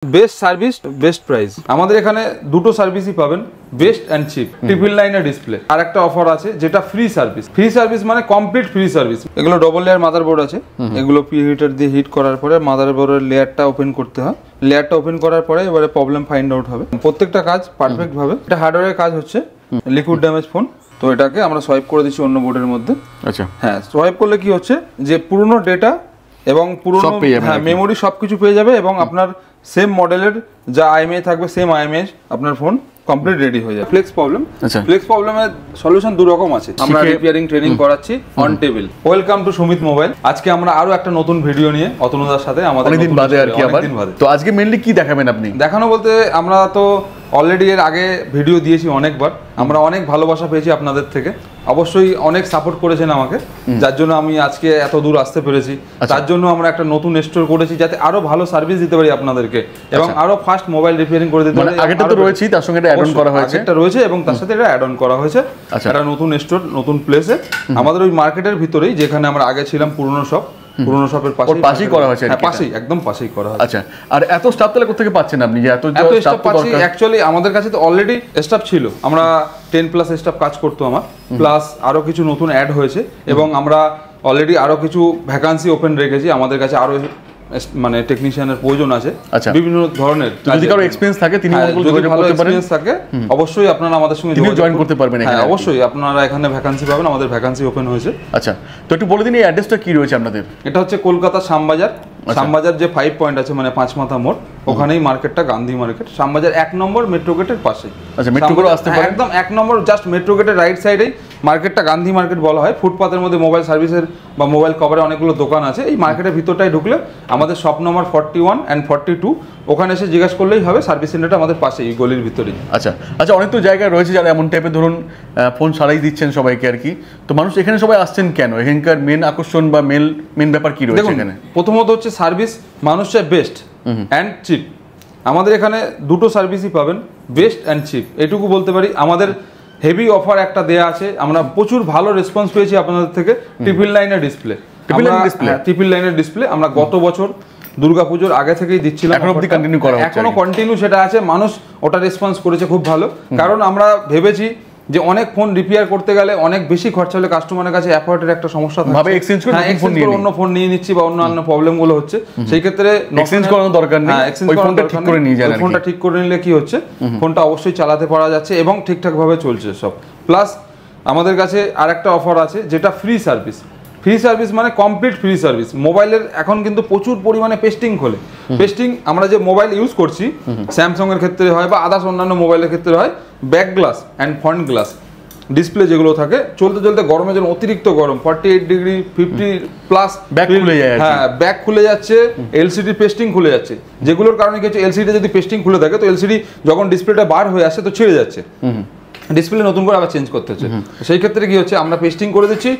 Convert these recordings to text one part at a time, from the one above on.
Best service best price. আমাদের এখানে দুটো সার্ভিসই পাবেন, বেস্ট অ্যান্ড চিপ। 999 ডিসপ্লে। আর একটা অফার আছে যেটা ফ্রি সার্ভিস। ফ্রি সার্ভিস মানে কমপ্লিট ফ্রি সার্ভিস। এগুলো ডবল লেয়ার মাদারবোর্ড আছে, এগুলো প্রিহিটার দিয়ে হিট করার পরে মাদারবোর্ডের লেয়ারটা ওপেন করতে হয়। লেয়ারটা ওপেন করার পরে এবারে প্রবলেম ফাইন্ড আউট হবে। প্রত্যেকটা কাজ পারফেক্ট ভাবে। এটা হার্ডওয়্যারের কাজ হচ্ছে লিকুইড ড্যামেজ ফোন, তো এটাকে আমরা সোয়াইপ করে দিচ্ছি অন্য বোর্ডের মধ্যে। আচ্ছা হ্যাঁ, সোয়াইপ করলে কি হচ্ছে যে পুরনো ডেটা এবং পুরনো মেমোরি সবকিছু পেয়ে যাবে এবং আপনার সেম মডেলের যা আইএমএই থাকবে সেম আইএমএই আপনার ফোন কমপ্লিট রেডি হয়ে যাবে। ফ্লেক্স প্রবলেম, ফ্লেক্স প্রবলেমের সলিউশন দু রকম আছে। আমরা রিপেয়ারিং ট্রেনিং করাচ্ছি on table. Welcome to Sumit mobile. আজকে আমরা আরো একটা নতুন ভিডিও নিয়ে অতনুদার সাথে আমাদের অনেকদিন বাদে আর কি আবার। তো আজকে মেইনলি কি দেখাবেন আপনি? দেখানো বলতে আমরা তো অলরেডি এর আগে ভিডিও দিয়েছি অনেকবার, আমরা অনেক ভালোবাসা পেয়েছি আপনাদের থেকে, অবশ্যই অনেক সাপোর্ট করেছেন আমাকে, যার জন্য আমি আজকে এত দূর আসতে পেরেছি। তার জন্য আমরা একটা নতুন স্টোর করেছি যাতে আরো ভালো সার্ভিস দিতে পারি আপনাদেরকে এবং আরো ফাস্ট মোবাইল রিপেয়ারিং করে দিতে পারি। আগেটা তো রয়েছে, তার সঙ্গে এটা অ্যাড অন করা হয়েছে। এটা রয়েছে এবং তার সাথে এটা অ্যাড অন করা হয়েছে। একটা নতুন স্টোর নতুন প্লেসে আমাদের ওই মার্কেটের ভিতরেই, যেখানে আমরা আগে ছিলাম পুরনো শপ, পুরনো শপের পাশেই করা হয়েছে। হ্যাঁ, পাশেই, একদম পাশেই করা হয়েছে। আচ্ছা, আর এত স্টাফ তাহলে কোথা থেকে পাচ্ছেন আপনি যে এত স্টাফ পাচ্ছি? অ্যাকচুয়ালি আমাদের কাছে তো অলরেডি স্টাফ ছিল, আমরা 10+ স্টাফ কাজ করতো আমার, প্লাস আরো কিছু নতুন অ্যাড হয়েছে এবং আমরা অলরেডি আরো কিছু ভ্যাকান্সি ওপেন রেখেছি। আমাদের কাছে আরো মানে টেকনিশিয়ানের প্রয়োজন আছে বিভিন্ন ধরনের। যদি কারো এক্সপেরিয়েন্স থাকে, তিনি থাকে, অবশ্যই আপনারা আমাদের সঙ্গে জয়েন করতে পারবেন। হ্যাঁ, অবশ্যই আপনারা এখানে ভ্যাকান্সি পাবেন, আমাদের ভ্যাকান্সি ওপেন হয়েছে। আচ্ছা, তো একটু বলে দিন এই অ্যাড্রেসটা কি রয়েছে আপনাদের? এটা হচ্ছে কলকাতা শ্যামবাজার। শ্যামবাজার যে 5 পয়েন্ট আছে মানে 5 মাথা মোড়, ওখানেই মার্কেটটা, গান্ধী মার্কেট। শ্যামবাজার 1 নম্বর মেট্রো গেটের পাশে। আচ্ছা, মেট্রো করে আসতে পারেন একদম 1 নম্বর, জাস্ট মেট্রো গেটের রাইট সাইডেই মার্কেটটা গান্ধী মার্কেট বলা হয়। ফুটপাতের মধ্যে মোবাইল সার্ভিসের বা মোবাইল কভারে অনেকগুলো দোকান আছে। এই মার্কেটের ভিতরটাই ঢুকলে আমাদের শপ নম্বর 41 and 42, ওখানে এসে জিজ্ঞাসা করলেই হবে। সার্ভিস সেন্টারটা আমাদের পাশেই, এই গলির ভিতরেই। আচ্ছা আচ্ছা, অনেক তো জায়গায় রয়েছে যারা এমন টাইপের ধরুন ফোন সারাই দিচ্ছেন সবাইকে আর কি, তো মানুষ এখানে সবাই আসছেন কেন? এখানকার মেন আকর্ষণ বা মেন ব্যাপার কি রয়েছে এখানে? প্রথমত হচ্ছে সার্ভিস, মানুষ চায় বেস্ট অ্যান্ড চিপ। আমাদের এখানে দুটো সার্ভিসই পাবেন, বেস্ট অ্যান্ড চিপ, এটুকু বলতে পারি। আমাদের হেভি অফার একটা দেয়া আছে, আমরা প্রচুর ভালো রেসপন্স পেয়েছি আপনাদের থেকে। 999 ডিসপ্লে, 999 ডিসপ্লে আমরা গত বছর দুর্গাপুজোর আগে থেকেই দিচ্ছিলাম, এখনো কন্টিনিউ সেটা আছে। মানুষ ওটা রেসপন্স করেছে খুব ভালো, কারণ আমরা ভেবেছি যে অনেক ফোন রিপেয়ার করতে গেলে অনেক বেশি খরচা হলে কাস্টমারের কাছে অ্যাফোর্ডের একটা সমস্যা থাকে, ভাবে এক্সচেঞ্জ করে অন্য ফোন নিয়ে নিচ্ছি বা অন্যান্য প্রবলেম গুলো হচ্ছে। সেই ক্ষেত্রে এক্সচেঞ্জ করানোর দরকার নেই, ওই ফোনটা ঠিক করে নিয়ে যান। ফোনটা ঠিক করে নিলে কি হচ্ছে, ফোনটা অবশ্যই চালাতে পারা যাচ্ছে এবং ঠিকঠাক ভাবে চলছে সব। প্লাস আমাদের কাছে আরেকটা অফার আছে যেটা ফ্রি সার্ভিস। ফ্রি সার্ভিস মানে কমপ্লিট ফ্রি সার্ভিস। মোবাইলের এখন কিন্তু প্রচুর পরিমাণে পেস্টিং খোলে। পেস্টিং আমরা যে মোবাইল ইউজ করছি, স্যামসাং এর ক্ষেত্রে হয় বা আদার্স অন্যান্য মোবাইলের ক্ষেত্রে হয়, back glass and front glass display যেগুলো থাকে, চলতে চলতে গরমের জন্য অতিরিক্ত গরম 48 ডিগ্রি 50+ ব্যাক খুলে যায়। হ্যাঁ, ব্যাক খুলে যাচ্ছে, এলসিডি পেস্টিং খুলে যাচ্ছে, যেগুলোর কারণে কি হচ্ছে, এলসিডি যদি পেস্টিং খুলে থাকে তো এলসিডি যখন ডিসপ্লেটা বার হয়ে আসে তো ছিঁড়ে যাচ্ছে, ডিসপ্লে নতুন করে আবার চেঞ্জ করতে হচ্ছে। সেই ক্ষেত্রে কি হচ্ছে, আমরা পেস্টিং করে দিচ্ছি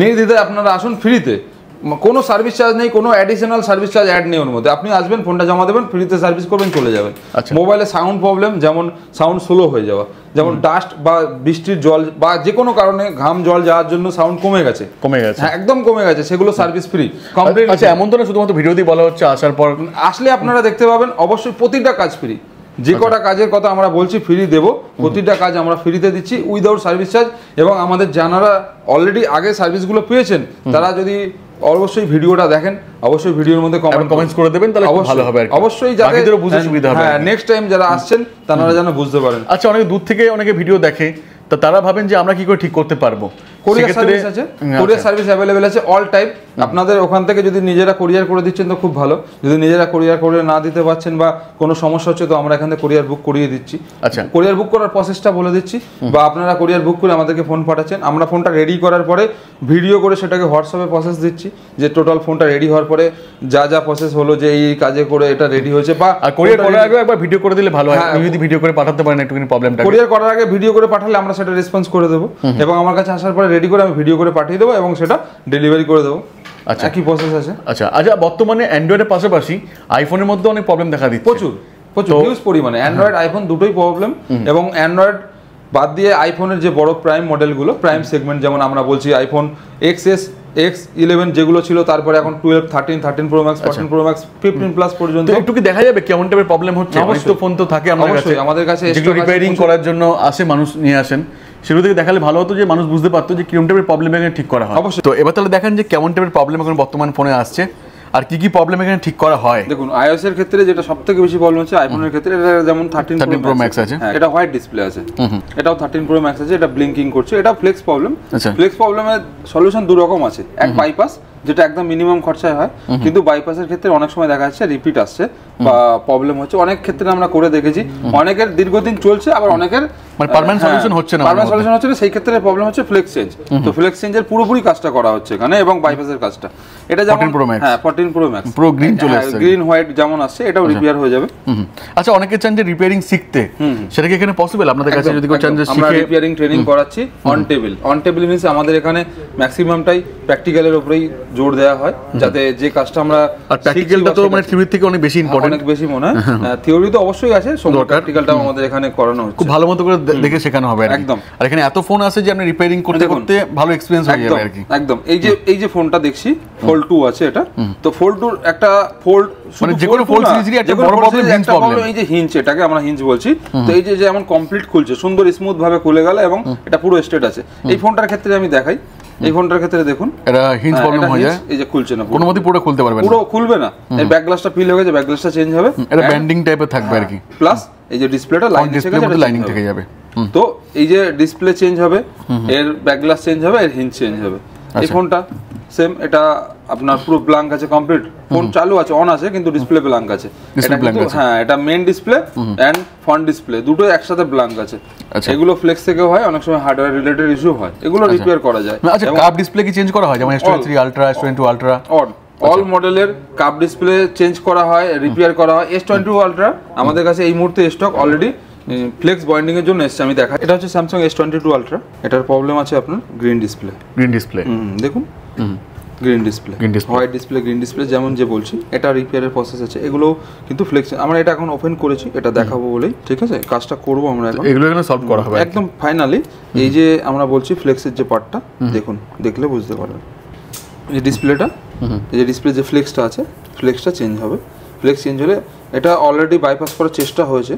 নির্দ্বিধায়, আপনারা আসুন ফ্রিতে, কোনো সার্ভিস চার্জ নেই, কোনো অ্যাডিশনাল সার্ভিস চার্জ অ্যাড নেই ওর মধ্যে। আপনি আসবেন, ফোনটা জমা দেবেন, ফ্রিতে সার্ভিস করবেন, চলে যাবেন। মোবাইলে সাউন্ড প্রবলেম, যেমন সাউন্ড স্লো হয়ে যাওয়া, যেমন ডাস্ট বা বৃষ্টির জল বা যে কোনো কারণে ঘাম জল যাওয়ার জন্য সাউন্ড কমে গেছে, হ্যাঁ একদম কমে গেছে, সেগুলো সার্ভিস ফ্রি কমপ্লিট। আচ্ছা, এমন তো না শুধুমাত্র ভিডিওতেই বলা হচ্ছে, আসার পর আসলে আপনারা দেখতে পাবেন, অবশ্যই প্রতিটা কাজ ফ্রি। যে কটা কাজের কথা আমরা বলছি ফ্রি দেবো, প্রতিটা কাজ আমরা ফ্রিতে দিচ্ছি উইদাউট সার্ভিস চার্জ। এবং আমাদের যারা অলরেডি আগে সার্ভিসগুলো পেয়েছেন, তারা যদি অবশ্যই ভিডিওটা দেখেন, অবশ্যই ভিডিওর মধ্যে কমেন্টস করে দেবেন, তাহলে ভালো হবে। অবশ্যই যাতে বুঝতে সুবিধা হবে, হ্যাঁ নেক্সট টাইম যারা আসছেন তারা যেন বুঝতে পারেন। আচ্ছা, অনেক দূর থেকে অনেকে ভিডিও দেখে, তো তারা ভাবেন যে আমরা কি করে ঠিক করতে পারবো? কোরিয়ার সার্ভিস আছে, কোরিয়ার সার্ভিস অ্যাভেলেবেল আছে অল টাইপ। আপনাদের ওখান থেকে যদি নিজেরা কোরিয়ার করে দিচ্ছেন তো খুব ভালো, যদি নিজেরা কোরিয়ার করে না দিতে পারছেন বা কোনো সমস্যা হচ্ছে, তো আমরা এখান থেকে কোরিয়ার বুক করিয়ে দিচ্ছি। আচ্ছা, কোরিয়ার বুক করার প্রসেসটা বলে দিচ্ছি, বা আপনারা কোরিয়ার বুক করে আমাদেরকে ফোন পাঠাচ্ছেন, আমরা ফোনটা রেডি করার পরে ভিডিও করে সেটাকে হোয়াটসঅ্যাপে প্রসেস দিচ্ছি, যে টোটাল ফোনটা রেডি হওয়ার পরে যা যা প্রসেস হলো, যে এই কাজে করে এটা রেডি হয়েছে। বা কোরিয়ার করার আগে একবার ভিডিও করে দিলে ভালো হয়, যদি ভিডিও করে পাঠাতে পারেন একটুখানি প্রবলেমটা। কোরিয়ার করার আগে ভিডিও করে পাঠালে আমরা সেটা রেসপন্স করে দেবো এবং আমার কাছে আসার পরে রেডি করে আমি ভিডিও করে পাঠিয়ে দেবো এবং সেটা ডেলিভারি করে দেবো। আচ্ছা, কি প্রসেস আছে। আচ্ছা আচ্ছা, বর্তমানে অ্যান্ড্রয়েডের পাশাপাশি আইফোনের মধ্যে অনেক প্রবলেম দেখা দিচ্ছে, প্রচুর হিউজ পরিমাণে। অ্যান্ড্রয়েড আইফোন দুটোই প্রবলেম, এবং অ্যান্ড্রয়েড বাদ দিয়ে আইফোনের যে বড় প্রাইম মডেলগুলো, প্রাইম সেগমেন্ট, যেমন আমরা বলছি আইফোন XS X11 যেগুলো ছিল, তারপরে এখন 12, 13, 13 Pro Max, 14 Pro Max, 15 plus পর্যন্ত। একটু কি দেখা যাবে কেমন টাইপের প্রবলেম হচ্ছে? অনেক তো ফোন তো থাকে আমাদের কাছে যেগুলো রিপেয়ারিং করার জন্য আসে, মানুষ নিয়ে আসেন, সেগুলো থেকে দেখালে ভালো হতো, যে মানুষ বুঝতে পারতো যে কিরকম টাইপের প্রবলেম এখানে ঠিক করা হয়। অবশ্যই। তো এবার তাহলে দেখেন যে কেমন টাইপের প্রবলেম এখন বর্তমান ফোনে আসছে আর কি কি প্রবলেম এখানে ঠিক করা হয়। দেখুন iOS এর ক্ষেত্রে যেটা সবথেকে বেশি প্রবলেম হচ্ছে আইফোনের ক্ষেত্রে, এটা যেমন 13 Pro Max আছে, এটা হোয়াইট ডিসপ্লে আছে, এটাও 13 Pro Max আছে, এটা ব্লিঙ্কিং করছে, এটা ফ্লেক্স প্রবলেম। ফ্লেক্স প্রবলেমের সলিউশন দু রকম আছে, এক বাইপাস যেটা একদম মিনিমাম খরচায় হয়, কিন্তু বাইপাসের ক্ষেত্রে অনেক সময় দেখা যাচ্ছে রিপিট আসছে বা প্রবলেম হচ্ছে, অনেক ক্ষেত্রে আমরা করে দেখেছি, অনেকের দীর্ঘদিন চলছে, আবার অনেকের মানে পার্মানেন্ট সলিউশন হচ্ছে না, পার্মানেন্ট সলিউশন হচ্ছে না, সেই ক্ষেত্রে প্রবলেম হচ্ছে ফ্লেক্স চেঞ্জ। তো ফ্লেক্স চেঞ্জের পুরোপুরি কাজটা করা হচ্ছে এখানে, এবং বাইপাসের কাজটা এটা যেমন 14 Pro Max পুরো গ্রিন চলে আসছে, গ্রিন হোয়াইট যেমন আসছে, এটাও রিপেয়ার হয়ে যাবে। আচ্ছা, অনেকে চান যে রিপেয়ারিং শিখতে, সেটা কি এখানে পসিবল আপনাদের কাছে? যদি কেউ চান যে আমরা শিখে, রিপেয়ারিং ট্রেনিং করাচ্ছি অন টেবিল মিন্স আমাদের এখানে ম্যাক্সিমামটাই প্র্যাকটিক্যালের উপরেই জোর দেওয়া হয়, যাতে যে কাজটা আমরা আর প্র্যাকটিক্যালটা তো মানে থিওরি থেকে অনেক বেশি ইম্পর্টেন্ট, অনেক বেশি মনে হয়। থিওরি তো অবশ্যই আছে, সঙ্গে প্র্যাকটিক্যালটাও আমাদের এখানে করানো হচ্ছে, খুব ভালো মতো করে দেখে শেখানো হবে একদম। আর এখানে এত ফোন আছে যে আপনি রিপেয়ারিং করতে করতে ভালো এক্সপেরিয়েন্স হয়ে যাবে আর কি। একদম। এই যে ফোনটা দেখছি Fold 2 আছে, এটা তো Fold 2 একটা ফোল্ড, মানে যে কোনো ফোল্ড সিরিজেরই একটা বড় প্রবলেম হিঞ্জ প্রবলেম। এই যে হিঞ্জ, এটাকে আমরা হিঞ্জ বলছি, তো এই যে যেমন কমপ্লিট খুলছে, সুন্দর স্মুথ ভাবে খুলে গেল এবং এটা পুরো স্ট্রেট আছে। এই ফোনটার ক্ষেত্রে আমি দেখাই, এই ফোনটার ক্ষেত্রে দেখুন এটা হিঞ্জ প্রবলেম হয়ে যায়, এই যে খুলছে না, কোনো মতেই পুরো খুলতে পারবে না, পুরো খুলবে না, এই ব্যাক গ্লাসটা ফিল হয়ে গেছে, ব্যাক গ্লাসটা চেঞ্জ হবে, এটা ব্যান্ডিং টাইপের থাকবে আর কি, প্লাস এই যে ডিসপ্লেটা লাইনিং থেকে যাবে। তো এই যে ডিসপ্লে চেঞ্জ হবে, এর ব্যাক গ্লাস চেঞ্জ হবে, এর হিঞ্জ চেঞ্জ হবে। এই ফোনটা সেম, এটা আপনার পুরো ব্ল্যাঙ্ক আছে, কমপ্লিট ফোন চালু আছে, অন আছে, কিন্তু ডিসপ্লে ব্ল্যাঙ্ক আছে। এটা কিন্তু হ্যাঁ, এটা main display and front display দুটো একসাথে ব্ল্যাঙ্ক আছে। এগুলো ফ্লেক্স থেকে হয়, অনেক সময় হার্ডওয়্যার রিলেটেড ইস্যু হয়, এগুলো রিপেয়ার করা যায়। আচ্ছা, কার্ভ ডিসপ্লে কি চেঞ্জ করা হয়? যেমন S23 ultra, S22 ultra, all মডেলের কার্ভ ডিসপ্লে চেঞ্জ করা হয়, রিপেয়ার করা হয়। S22 আলট্রা আমাদের কাছে এই মুহূর্তে স্টক অলরেডি ফ্লেক্স বাইন্ডিং এর জন্য এসেছে, আমি দেখা। এটা হচ্ছে স্যামসাং S22 আলট্রা, এটার প্রবলেম আছে আপনার গ্রিন ডিসপ্লে। দেখুন green display, white display, green display যেমন যে বলছি, এটা রিপেয়ারের প্রসেস আছে। এগুলো কিন্তু ফ্লেক্স, আমরা এটা এখন ওপেন করেছি, এটা দেখাবো বলেই, ঠিক আছে, কাজটা করবো আমরা এখন, এগুলো এখানে সলভ করা হবে একদম ফাইনালি। এই যে আমরা বলছি ফ্লেক্সের যে পার্টটা, দেখুন, দেখলে বুঝতে পারবেন, এই ডিসপ্লেটা, এই যে ডিসপ্লে যে ফ্লেক্সটা আছে, ফ্লেক্সটা চেঞ্জ হবে। ফ্লেক্স চেঞ্জ হলে এটা অলরেডি বাইপাস করার চেষ্টা হয়েছে,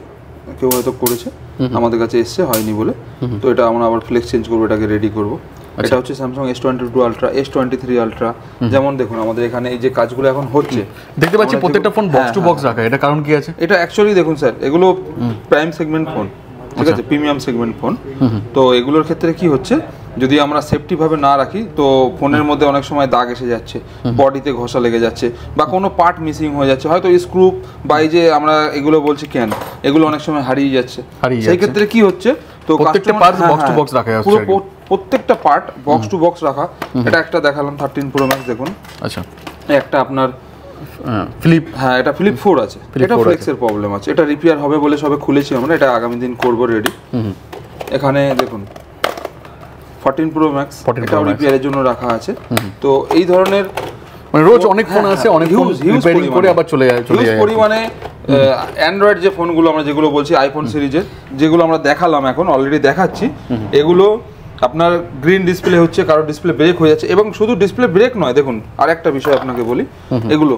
কেউ হয়তো করেছে, আমাদের কাছে এসছে, হয়নি বলে, তো এটা আমরা আবার ফ্লেক্স চেঞ্জ করবো, এটাকে রেডি করবো। এটা হচ্ছে Samsung S22 ultra, S23 ultra. যেমন দেখুন আমাদের এখানে এই যে কাজগুলো এখন হচ্ছে, দেখতে পাচ্ছি প্রত্যেকটা ফোন বক্স টু বক্স রাখা, এটা কারণ কি আছে? এটা অ্যাকচুয়ালি দেখুন স্যার, এগুলো প্রাইম সেগমেন্ট ফোন, ঠিক আছে, প্রিমিয়াম সেগমেন্ট ফোন। তো এগুলোর ক্ষেত্রে কি হচ্ছে, যদি আমরা সেফটি ভাবে না রাখি, তো ফোনের মধ্যে অনেক সময় দাগ এসে যাচ্ছে, বডিতে ঘষা লেগে যাচ্ছে, বা কোনো পার্ট মিসিং হয়ে যাচ্ছে, হয়তো স্ক্রু বা এই যে আমরা এগুলো বলছি ক্যান, এগুলো অনেক সময় হারিয়ে যাচ্ছে। সেই ক্ষেত্রে কি হচ্ছে, তো প্রত্যেকটা পার্ট বক্স টু বক্স রাখা আছে, প্রত্যেকটা পার্ট বক্স টু বক্স রাখা। এটা একটা দেখালাম 13 Pro Max, দেখুন। আচ্ছা, একটা আপনার ফ্লিপ, হ্যাঁ, এটা ফ্লিপ 4 আছে, এটা ফ্লেক্সের প্রবলেম আছে, এটা রিপেয়ার হবে বলে সবে খুলেছি আমরা, এটা আগামী দিন করব রেডি। এখানে দেখুন 14 Pro Max, এটাও রিপেয়ারের জন্য রাখা আছে। তো এই ধরনের মানে রোজ অনেক ফোন আছে, অনেক ফোন রিপেয়ারিং করে আবার চলে যায় পরিমাণে। অ্যান্ড্রয়েড যে ফোনগুলো আমরা যেগুলো বলছি আইফোন সিরিজের, যেগুলো আমরা দেখালাম, এখন অলরেডি দেখাচ্ছি, এগুলো আপনার গ্রিন ডিসপ্লে হচ্ছে, কারো ডিসপ্লে ব্রেক হয়ে যাচ্ছে, এবং শুধু ডিসপ্লে ব্রেক নয়, দেখুন আরেকটা বিষয় আপনাকে বলি, এগুলো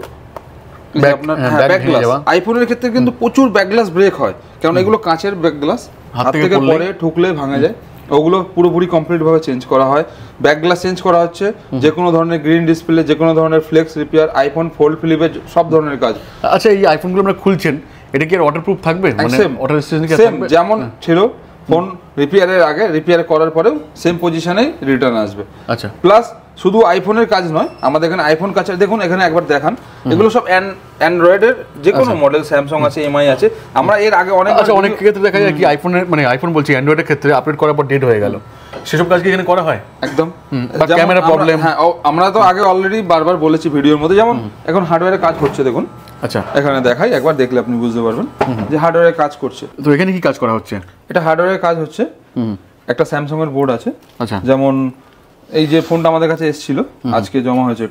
আপনার ব্যাক গ্লাস, আইফোনের ক্ষেত্রে কিন্তু প্রচুর ব্যাক গ্লাস ব্রেক হয়, কারণ এগুলো কাঁচের ব্যাক গ্লাস, হাত থেকে পরে ঠুকলে ভাঙা যায়, ওগুলো পুরোপুরি কমপ্লিট ভাবে চেঞ্জ করা হয়। ব্যাক গ্লাস চেঞ্জ করা হচ্ছে, যে কোনো ধরনের গ্রিন ডিসপ্লে, যে কোনো ধরনের ফ্লেক্স রিপেয়ার, আইফোন ফোল্ড ফ্লিপের সব ধরনের কাজ। আচ্ছা, এই আইফোনগুলো আমরা খুলছেন, এটা কি ওয়াটারপ্রুফ থাকবে? মানে ওয়াটার রেজিস্ট্যান্স কি থাকবে? যেমন ছিল ফোন রিপেয়ারের আগে, রিপেয়ার করার পরেও সেম পজিশনেই রিটার্ন আসবে। আচ্ছা, প্লাস শুধু আইফোনের কাজ নয়, আমাদের এখানে আইফোন কাছে দেখুন, এখানে একবার দেখান, এগুলো সব অ্যান্ড্রয়েডের যে কোনো মডেল, স্যামসাং আছে, এমআই আছে। আমরা এর আগে অনেক ক্ষেত্রে দেখা যায় কি, আইফোনের মানে আইফোন বলছি, অ্যান্ড্রয়েডের ক্ষেত্রে আপডেট করার পর ডেট হয়ে গেল, সেসব কাজ কি এখানে করা হয়? একদম। ক্যামেরা প্রবলেম, হ্যাঁ, আমরা তো আগে অলরেডি বারবার বলেছি ভিডিওর মধ্যে, যেমন এখন হার্ডওয়্যারের কাজ হচ্ছে, দেখুন। আচ্ছা, এখানে দেখাই, একবার দেখলে আপনি বুঝতে পারবেন যে হার্ডওয়্যারের কাজ করছে। তো এখানে কি কাজ করা হচ্ছে? এটা হার্ডওয়্যারের কাজ হচ্ছে, একটা স্যামসাং এর বোর্ড আছে। আচ্ছা, যেমন এই যে ফোনটা আমাদের কাছে এসেছিল, আজকে জমা হয়েছে,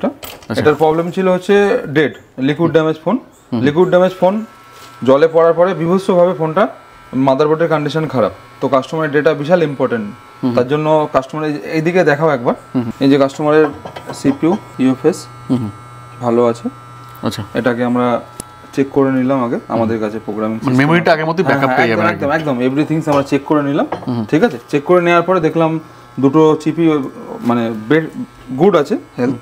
এটার প্রবলেম ছিল হচ্ছে liquid damage phone. Liquid damage phone জলে পড়ার পরে বিভৎসভাবে ফোনটা মাদারবোর্ডের কন্ডিশন খারাপ, তো কাস্টমারের ডেটা বিশাল ইম্পর্টেন্ট, তার জন্য কাস্টমারের এইদিকে দেখাও একবার, এই যে কাস্টমারের সিপিইউ ইউএফএস ভালো আছে। আচ্ছা, এটাকে আমরা চেক করে নিলাম আগে, আমাদের কাছে প্রোগ্রামিং মেমোরিটা আগের মতোই ব্যাকআপ পেয়ে যাবেন একদম একদম এভরিথিংস আমরা চেক করে নিলাম। ঠিক আছে, চেক করে নেওয়ার পরে দেখলাম দুটো চিপি মানে গুড আছে হেলথ,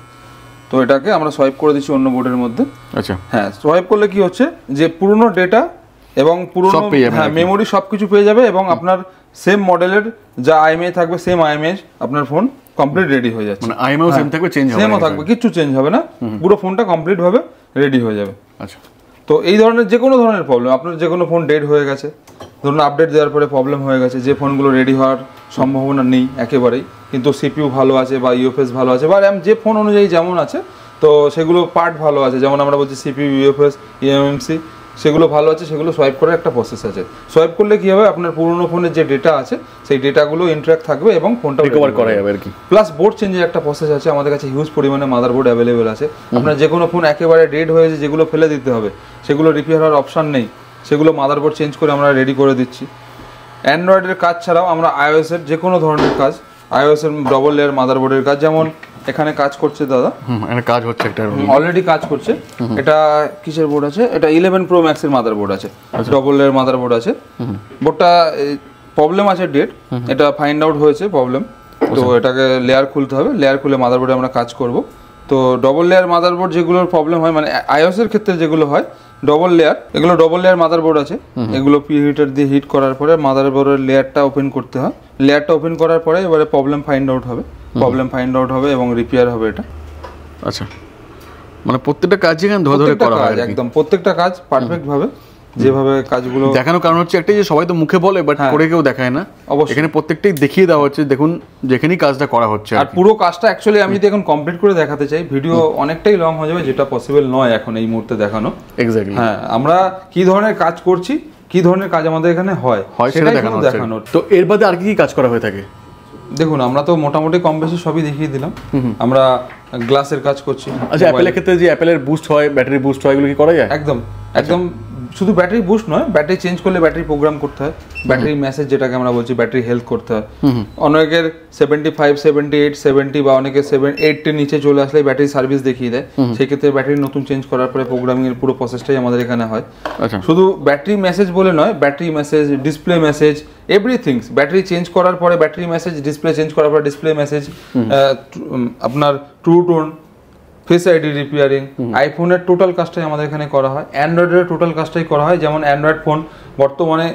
তো এটাকে আমরা সোয়াইপ করে দিচ্ছি অন্য বোর্ডের মধ্যে। আচ্ছা, হ্যাঁ, সোয়াইপ করলে কি হচ্ছে যে পুরনো ডেটা এবং পুরনো মেমোরি সবকিছু পেয়ে যাবে, এবং আপনার সেম মডেলের যা আইএমএ থাকবে সেম আইএমএ আপনার ফোন কমপ্লিট রেডি হয়ে যাচ্ছে। মানে আইএমও সেম থাকবে, চেঞ্জ হবে সেমও থাকবে, কিচ্ছু চেঞ্জ হবে না, পুরো ফোনটা কমপ্লিট ভাবে রেডি হয়ে যাবে। আচ্ছা, তো এই ধরনের যে কোনো ধরনের প্রবলেম, আপনার যে কোনো ফোন ডেড হয়ে গেছে, ধরুন আপডেট দেওয়ার পরে প্রবলেম হয়ে গেছে, যে ফোনগুলো রেডি হওয়ার সম্ভাবনা নেই একেবারেই, কিন্তু সিপিইউ ভালো আছে বা ইউএফএস ভালো আছে বা র্যাম যে ফোন অনুযায়ী যেমন আছে, তো সেগুলো পার্ট ভালো আছে, যেমন আমরা বলছি সিপিইউ ইউএফএস ইএমএমসি সেগুলো ভালো আছে, সেগুলো সোয়াইপ করার একটা প্রসেস আছে। সোয়াইপ করলে কি হবে, আপনার পুরনো ফোনের যে ডেটা আছে সেই ডেটাগুলো ইন্টারঅ্যাক্ট থাকবে এবং ফোনটা রিকভার করা যাবে আর কি। প্লাস বোর্ড চেঞ্জের একটা প্রসেস আছে, আমাদের কাছে হিউজ পরিমাণে মাদারবোর্ড অ্যাভেলেবেল আছে। আপনার যে কোনো ফোন একেবারে ডেড হয়েছে যেগুলো ফেলে দিতে হবে, সেগুলো রিপেয়ার হওয়ার অপশান নেই, সেগুলো মাদারবোর্ড চেঞ্জ করে আমরা রেডি করে দিচ্ছি। অ্যান্ড্রয়েডের কাজ ছাড়াও আমরা আইওএসের যে কোনো ধরনের কাজ, আইওএসের ডবল লেয়ার মাদারবোর্ডের কাজ, যেমন এখানে কাজ করছে দাদা, এখানে কাজ হচ্ছে, একটা অলরেডি কাজ করছে। এটা কিসের বোর্ড আছে, এটা 11 Pro Max এর মাদারবোর্ড আছে, ডবল লেয়ার মাদারবোর্ড আছে। বোর্ডটা প্রবলেম আছে ডেট, এটা ফাইন্ড আউট হয়েছে প্রবলেম, তো এটাকে লেয়ার খুলতে হবে, লেয়ার খুলে মাদারবোর্ডে আমরা কাজ করব। তো ডবল লেয়ার মাদারবোর্ড যেগুলোর প্রবলেম হয়, মানে আইওএস এর ক্ষেত্রে যেগুলো হয় ডবল লেয়ার, এগুলো ডবল লেয়ার মাদারবোর্ড আছে, এগুলো প্রিহিটার দিয়ে হিট করার পরে মাদারবোর্ডের লেয়ারটা ওপেন করতে হয়, লেয়ারটা ওপেন করার পরে এবারে প্রবলেম ফাইন্ড আউট হবে এবং রিপেয়ার হবে এটা। আচ্ছা, মানে প্রত্যেকটা কাজ এখানে ধরে ধরে করা হয় একদম, প্রত্যেকটা কাজ পারফেক্ট ভাবে যেভাবে কাজগুলো দেখানোর কারণ হচ্ছে একটাই যে সবাই তো মুখে বলে বাট করে কেউ দেখায় না, এখানে প্রত্যেকটাই দেখিয়ে দেওয়া হচ্ছে, দেখুন যেখানেই কাজটা করা হচ্ছে। আর পুরো কাজটা অ্যাকচুয়ালি আমি যদি এখন কমপ্লিট করে দেখাতে চাই, ভিডিও অনেকটাই লং হয়ে যাবে, যেটা পসিবল নয় এখন এই মুহূর্তে দেখানো। এক্স্যাক্টলি, হ্যাঁ, আমরা কি ধরনের কাজ করছি, কি ধরনের কাজ আমাদের এখানে হয় সেটা দেখানোর। তো এর বাদে আর কি কাজ করা হয়ে থাকে? দেখুন, আমরা তো মোটামুটি কম বেশি সবই দেখিয়ে দিলাম। আমরা গ্লাসের কাজ করছি। আচ্ছা, অ্যাপেলের ক্ষেত্রে যে অ্যাপেলের বুস্ট হয়, ব্যাটারি বুস্ট হয়, এগুলো কি করা যায়? একদম একদম, শুধু ব্যাটারি বুস্ট নয়, ব্যাটারি চেঞ্জ করলে ব্যাটারি প্রোগ্রাম করতে হয়, ব্যাটারি মেসেজ যেটাকে আমরা বলছি, ব্যাটারি হেলথ করতে হয়। অনেকের 75, 78, 70 বা অনেকের 80 নিচে চলে আসলে ব্যাটারি সার্ভিস দেখিয়ে দেয়, সেই ক্ষেত্রে ব্যাটারি নতুন চেঞ্জ করার পরে প্রোগ্রামিং এর পুরো প্রসেসটাই আমাদের এখানে হয়। আচ্ছা, শুধু ব্যাটারি মেসেজ বলে নয়, battery message, display message, everythings, battery change করার পরে ব্যাটারি মেসেজ, ডিসপ্লে চেঞ্জ করার পরে ডিসপ্লে মেসেজ, আপনার true tone, face ID repairing, আইফোনের টোটাল কাজটাই আমাদের এখানে করা হয়, অ্যান্ড্রয়েডের টোটাল কাজটাই করা হয়। যেমন অ্যান্ড্রয়েড ফোন বর্তমানে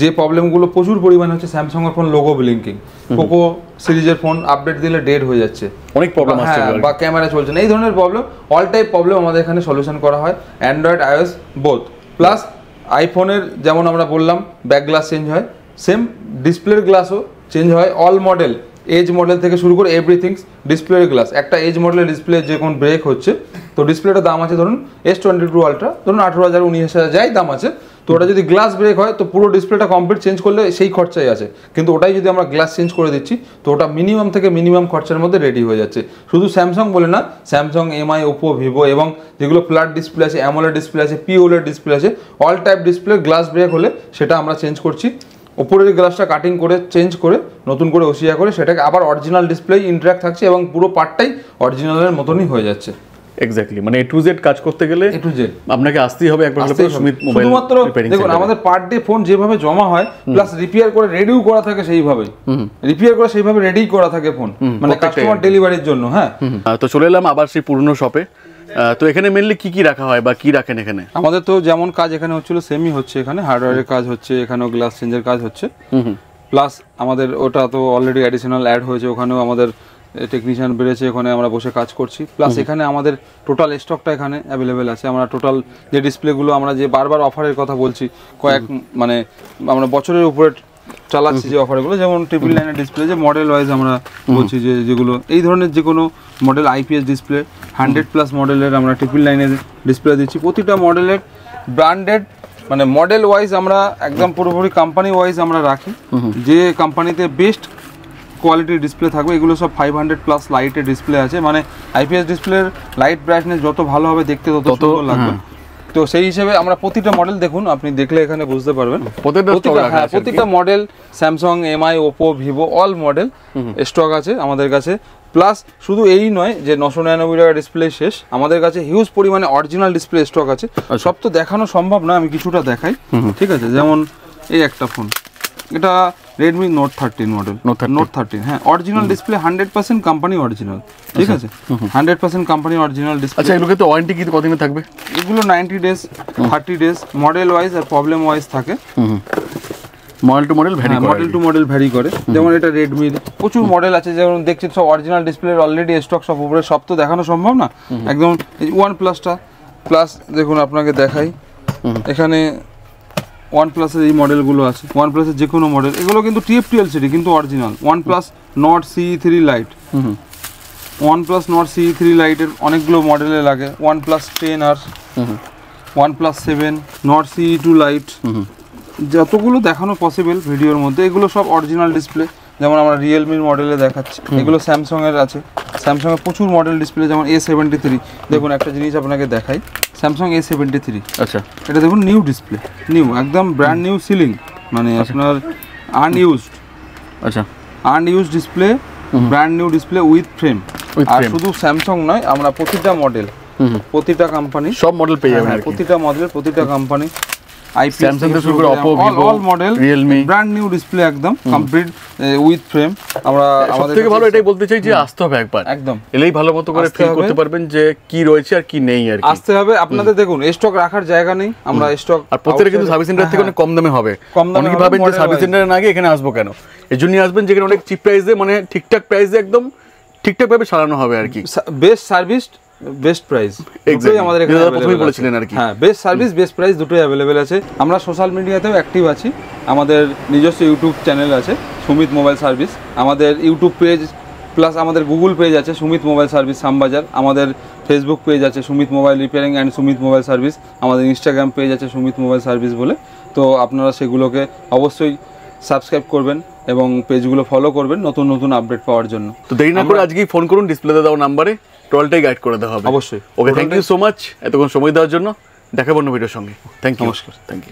যে প্রবলেমগুলো প্রচুর পরিমাণে হচ্ছে, স্যামসাংয়ের ফোন লোগো ব্লিঙ্কিং, পোকো সিরিজের ফোন আপডেট দিলে ডেড হয়ে যাচ্ছে, অনেক প্রবলেম আসছে, বা ক্যামেরা চলছে না, এই ধরনের প্রবলেম, অল টাইপ প্রবলেম আমাদের এখানে সলিউশন করা হয়, অ্যান্ড্রয়েড আইওএস বোথ। প্লাস আইফোনের যেমন আমরা বললাম ব্যাক গ্লাস চেঞ্জ হয়, সেম ডিসপ্লের গ্লাসও চেঞ্জ হয়, অল মডেল, এজ মডেল থেকে শুরু করে এভরিথিংস, ডিসপ্লের গ্লাস, একটা এজ মডেলের ডিসপ্লে যে কোন ব্রেক হচ্ছে, তো ডিসপ্লেটার দাম আছে ধরুন S22 আলট্রা, ধরুন 18,000, 19,000 যাই দাম আছে, তো ওটা যদি গ্লাস ব্রেক হয় তো পুরো ডিসপ্লেটা কমপ্লিট চেঞ্জ করলে সেই খরচাই আছে, কিন্তু ওটাই যদি আমরা গ্লাস চেঞ্জ করে দিচ্ছি তো ওটা মিনিমাম থেকে মিনিমাম খরচার মধ্যে রেডি হয়ে যাচ্ছে। শুধু স্যামসাং বলে না, স্যামসাং, এমআই, ওপো, ভিভো এবং যেগুলো ফ্ল্যাট ডিসপ্লে আছে, অ্যামোলেড ডিসপ্লে আছে, পিওলেড ডিসপ্লে আছে, all type display glass break হলে সেটা আমরা চেঞ্জ করছি, উপরের গ্লাসটা কাটিং করে চেঞ্জ করে নতুন করে ওসিয়া করে সেটাকে আবার অরিজিনাল ডিসপ্লে ইন্টারঅ্যাক্ট থাকছে এবং পুরো পার্টটাই অরিজিনালের মতনই হয়ে যাচ্ছে। এক্স্যাক্টলি, মানে A to Z কাজ করতে গেলে A to Z আপনাকে আসতেই হবে একবার হলে সুমিত মোবাইল। শুধুমাত্র দেখুন, আমাদের পার ডে ফোন যেভাবে জমা হয় প্লাস রিপেয়ার করে রেডিও করা থাকে, সেইভাবেই রিপেয়ার করে সেইভাবে রেডি করা থাকে ফোন, মানে কাস্টমার ডেলিভারির জন্য। হ্যাঁ, তো চলে এলাম আবার সেই পুরনো শপে। তো এখানে মেনলি কি কি রাখা হয় বা কি রাখেন এখানে? আমাদের তো যেমন কাজ এখানে হচ্ছিল সেমই হচ্ছে, এখানে হার্ডওয়্যারের কাজ হচ্ছে, এখানেও গ্লাস চেঞ্জের কাজ হচ্ছে, প্লাস আমাদের ওটা তো অলরেডি অ্যাডিশনাল অ্যাড হয়েছে, ওখানেও আমাদের টেকনিশিয়ান বেড়েছে, ওখানে আমরা বসে কাজ করছি, প্লাস এখানে আমাদের টোটাল স্টকটা এখানে অ্যাভেলেবেল আছে। আমরা টোটাল যে ডিসপ্লেগুলো আমরা যে বারবার অফারের কথা বলছি, মানে আমরা বছরের উপরে চালাচ্ছি যে অফারগুলো, যেমন 999 ডিসপ্লে, যে মডেল ওয়াইজ আমরা বলছি যে যেগুলো এই ধরনের যে কোনো মডেল আইপিএস ডিসপ্লে 100+ মডেলের আমরা 999 ডিসপ্লে দিচ্ছি। প্রতিটা মডেলের ব্র্যান্ডেড মানে মডেল ওয়াইজ আমরা একদম পুরোপুরি কোম্পানি ওয়াইজ আমরা রাখি, যে কোম্পানিতে বেস্ট কোয়ালিটির ডিসপ্লে থাকবে। এগুলো সব 500+ লাইটের ডিসপ্লে আছে, মানে আইপিএস ডিসপ্লের লাইট ব্রাইটনেস যত ভালো হবে দেখতে তত সুন্দর লাগবে। তো সেই হিসেবে আমরা প্রতিটা মডেল দেখুন, আপনি দেখলে এখানে বুঝতে পারবেন প্রত্যেকটা প্রতিটা model Samsung, MI, Oppo, Vivo all model stock আছে আমাদের কাছে। প্লাস শুধু এই নয় যে 999 টাকা ডিসপ্লে শেষ, আমাদের কাছে হিউজ পরিমাণে অরিজিনাল ডিসপ্লে স্টক আছে। সব তো দেখানো সম্ভব না, আমি কিছুটা দেখাই, ঠিক আছে? যেমন এই একটা ফোন, এটা রেডমি নোট 13 মডেল, নোট 13, হ্যাঁ অরিজিনাল ডিসপ্লে 100% কোম্পানি অরিজিনাল, ঠিক আছে? 100% কোম্পানি অরিজিনাল ডিসপ্লে। আচ্ছা, এগুলোকে তো ওয়ারেন্টি কি কতদিনে থাকবে? এগুলো 90 ডেজ, 30 ডেজ, মডেল ওয়াইজ আর প্রবলেম ওয়াইজ থাকে। মডেল টু মডেল ভ্যারি করে, মডেল টু মডেল ভ্যারি করে। যেমন এটা রেডমির প্রচুর মডেল আছে, যেমন দেখছেন সব অরিজিনাল ডিসপ্লের অলরেডি স্টক, সব উপরে সব তো দেখানো সম্ভব না একদম। ওয়ান প্লাসটা প্লাস দেখুন আপনাকে দেখাই, এখানে ওয়ান প্লাসের এই মডেলগুলো আছে, ওয়ান প্লাসের যে কোনো মডেল, এগুলো কিন্তু TFT LCD কিন্তু original. One plus not CE3 light, one plus not CE3 লাইটের অনেকগুলো মডেলে লাগে। One plus 10R, one plus 7, not CE2 light, যতগুলো দেখানো পসিবল ভিডিওর মধ্যে এগুলো সব অরিজিনাল ডিসপ্লে। যেমন আমরা রিয়েলমির মডেলে দেখাচ্ছি, এগুলো স্যামসাংয়ের আছে, স্যামসাংয়ের প্রচুর মডেল ডিসপ্লে। যেমন A73, দেখুন একটা জিনিস আপনাকে দেখাই, স্যামসাং A73, আচ্ছা এটা দেখুন নিউ ডিসপ্লে, নিউ একদম ব্র্যান্ড নিউ সিলিং, মানে আপনার আনইউজড, আচ্ছা unused display, brand new display with frame. আর শুধু স্যামসাং নয়, আমরা প্রতিটা মডেল, প্রতিটা কোম্পানি সব মডেল পেয়ে যাবেন, প্রতিটা মডেল, প্রতিটা কোম্পানি, স্যামসাং থেকে শুরু করে Oppo, Vivo, all model, Realme, brand new display একদম কমপ্লিট উইথ ফ্রেম। আমরা আমাদের থেকে ভালো এটাই বলতে চাই যে আসতে হবে একবার, একদম এলেই ভালো মতো করে ফিল করতে পারবেন যে কি রয়েছে আর কি নেই। আর আসতে হবে আপনাদের, দেখুন স্টক রাখার জায়গা নেই, আমরা স্টক আর প্রত্যেকটা কিন্তু সার্ভিস সেন্টার থেকে অনেক কম দামে হবে। অনেকে ভাবেন যে সার্ভিস সেন্টারে না গিয়ে এখানে আসবো কেন, এই জন্যই আসবেন যেখানে অনেক চিপ প্রাইসে, মানে ঠিকঠাক প্রাইসে একদম ঠিকঠাক ভাবে সারানো হবে আর কি। বেস্ট সার্ভিস, বেস্ট প্রাইস, দুটোই আমাদের এখানে প্রথমেই বলেছিলেন আর কি। হ্যাঁ, বেস্ট সার্ভিস, বেস্ট প্রাইস দুটোই অ্যাভেলেবেল আছে। আমরা সোশ্যাল মিডিয়াতেও অ্যাক্টিভ আছি, আমাদের নিজস্ব ইউটিউব চ্যানেল আছে সুমিত মোবাইল সার্ভিস, আমাদের ইউটিউব পেজ প্লাস আমাদের গুগল পেজ আছে সুমিত মোবাইল সার্ভিস শ্যামবাজার, আমাদের ফেসবুক পেজ আছে Sumit mobile repairing and Sumit mobile service, আমাদের ইনস্টাগ্রাম পেজ আছে সুমিত মোবাইল সার্ভিস বলে। তো আপনারা সেগুলোকে অবশ্যই সাবস্ক্রাইব করবেন এবং পেজগুলো ফলো করবেন নতুন নতুন আপডেট পাওয়ার জন্য। তো দেরি না করে আজকেই ফোন করুন, ডিসপ্লেতে দেওয়া নাম্বারে টোটালটাই গাইড করে দেওয়া হবে অবশ্যই। ওকে, থ্যাংক ইউ সো মাচ এতক্ষণ সময় দেওয়ার জন্য। দেখাবো অন্য ভিডিওর সঙ্গে। থ্যাংক ইউ, নমস্কার, থ্যাংক ইউ।